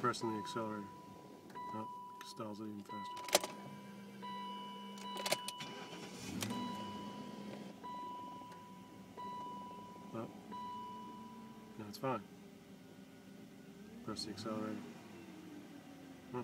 pressing the accelerator. Oh, stalls it even faster. Oh, now it's fine. Press the accelerator. Huh.